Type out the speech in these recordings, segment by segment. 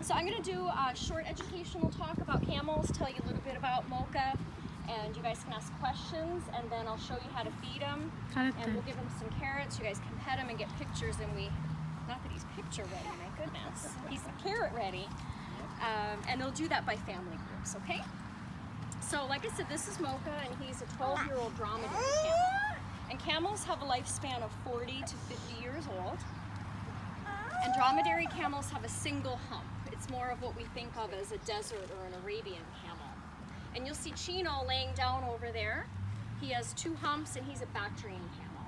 So I'm going to do a short educational talk about camels, tell you a little bit about Mocha, and you guys can ask questions, and then I'll show you how to feed him, and we'll give him some carrots. You guys can pet him and get pictures, and not that he's picture ready, my goodness, he's carrot ready, and they'll do that by family groups, okay? So like I said, this is Mocha, and he's a 12-year-old dromedary camel. And camels have a lifespan of 40 to 50 years old. And dromedary camels have a single hump. It's more of what we think of as a desert or an Arabian camel. And you'll see Chino laying down over there. He has 2 humps and he's a Bactrian camel.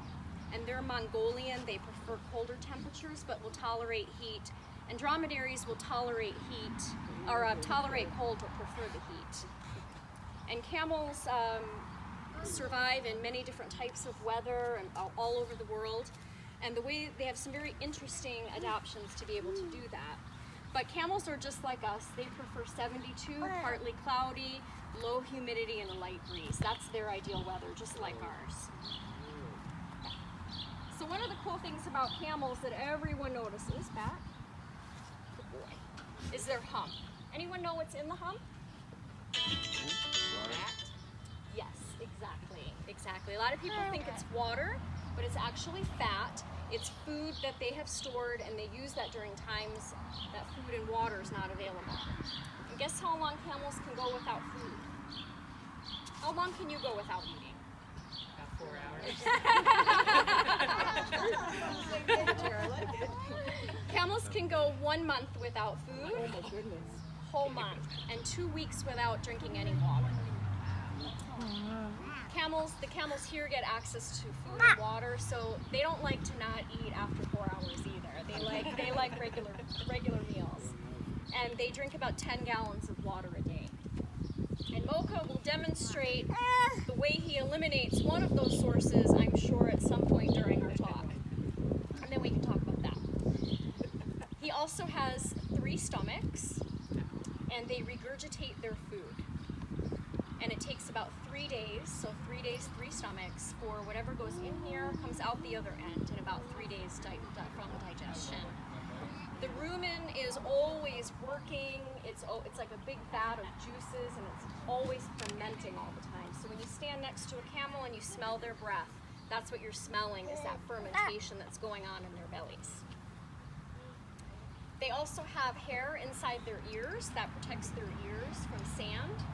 And they're Mongolian, they prefer colder temperatures but will tolerate heat. And dromedaries will tolerate heat, or tolerate cold but prefer the heat. And camels survive in many different types of weather and all over the world. And the way they have some very interesting adaptations to be able to do that. But camels are just like us. They prefer 72, partly cloudy, low humidity, and a light breeze. That's their ideal weather, just like ours. So one of the cool things about camels that everyone notices, Pat, good boy, is their hump. Anyone know what's in the hump? Yes, exactly. A lot of people think it's water, but it's actually fat. It's food that they have stored, and they use that during times that food and water is not available. And guess how long camels can go without food? How long can you go without eating? About 4 hours. Camels can go 1 month without food, Oh my goodness. whole month, and 2 weeks without drinking any water. The camels here get access to food and water, so they don't like to not eat after 4 hours either. They like regular meals, and they drink about 10 gallons of water a day. And Mocha will demonstrate the way he eliminates one of those sources, I'm sure, at some point during our talk, and then we can talk about that. He also has 3 stomachs, and they regurgitate their food. And it takes about 3 days, so 3 days, 3 stomachs, for whatever goes in here comes out the other end in about 3 days from digestion. The rumen is always working. It's like a big vat of juices, and it's always fermenting all the time. So when you stand next to a camel and you smell their breath, that's what you're smelling, is that fermentation that's going on in their bellies. They also have hair inside their ears that protects their ears from sand.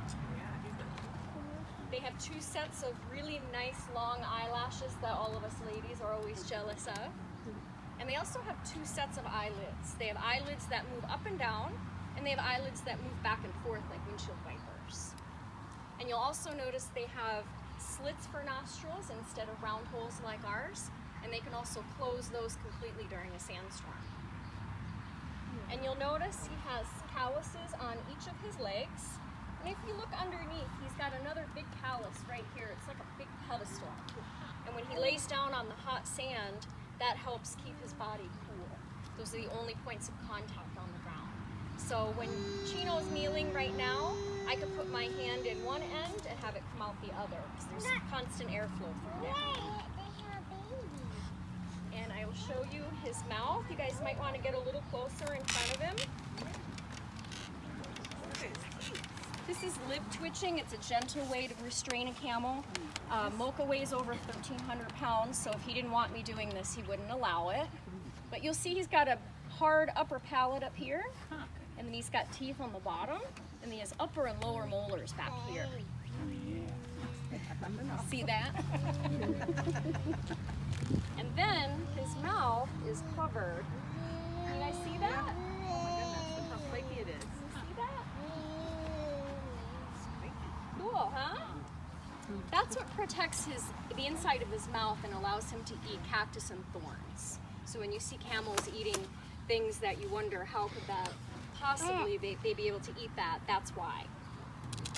They have 2 sets of really nice long eyelashes that all of us ladies are always jealous of. And they also have 2 sets of eyelids. They have eyelids that move up and down, and they have eyelids that move back and forth like windshield wipers. And you'll also notice they have slits for nostrils instead of round holes like ours, and they can also close those completely during a sandstorm. And you'll notice he has calluses on each of his legs. And if you look underneath, he's got another big callus right here. It's like a big pedestal. And when he lays down on the hot sand, that helps keep his body cool. Those are the only points of contact on the ground. So when Chino's kneeling right now, I could put my hand in one end and have it come out the other, because there's constant airflow through there. And I will show you his mouth. You guys might want to get a little closer in front of him. This is lip twitching. It's a gentle way to restrain a camel. Mocha weighs over 1,300 pounds, so if he didn't want me doing this, he wouldn't allow it. But you'll see he's got a hard upper palate up here, and then he's got teeth on the bottom, and he has upper and lower molars back here. See that? And then his mouth is covered. Can you guys see that? Oh my goodness, look how flaky it is. See that? Cool, huh? That's what protects the inside of his mouth and allows him to eat cactus and thorns. So when you see camels eating things that you wonder how could that possibly they be able to eat that, that's why.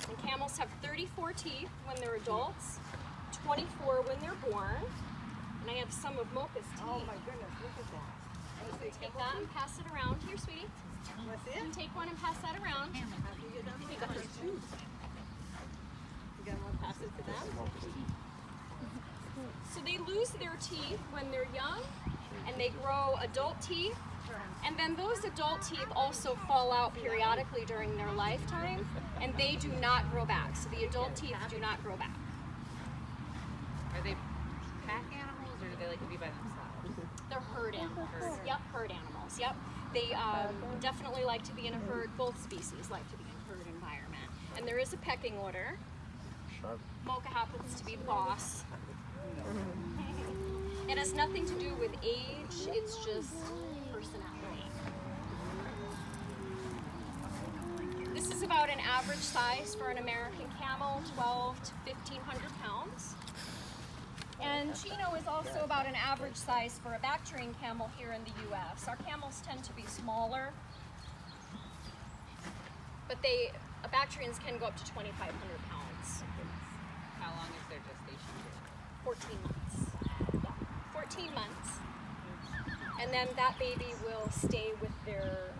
And camels have 34 teeth when they're adults, 24 when they're born. And I have some of Mocha's teeth. Oh my goodness, look at that. You can take that and pass it around. Here, sweetie. What's You can it? take one and pass that around. After you get done with Take the a- first tooth. You gotta want to pass it to them? So they lose their teeth when they're young, and they grow adult teeth And then those adult teeth also fall out periodically during their lifetime, and they do not grow back. So the adult teeth do not grow back. Are they pack animals, or do they like to be by themselves? They're herd animals. Yep, herd animals. Yep. They definitely like to be in a herd. Both species like to be in a herd environment. And there is a pecking order. Mocha happens to be the boss. It has nothing to do with age, it's just personality. This is about an average size for an American camel, 12 to 1,500 pounds. And Chino is also about an average size for a Bactrian camel here in the US. Our camels tend to be smaller, but Bactrians can go up to 2,500 pounds. How long is their gestation period? 14 months. Yeah, 14 months. And then that baby will stay with their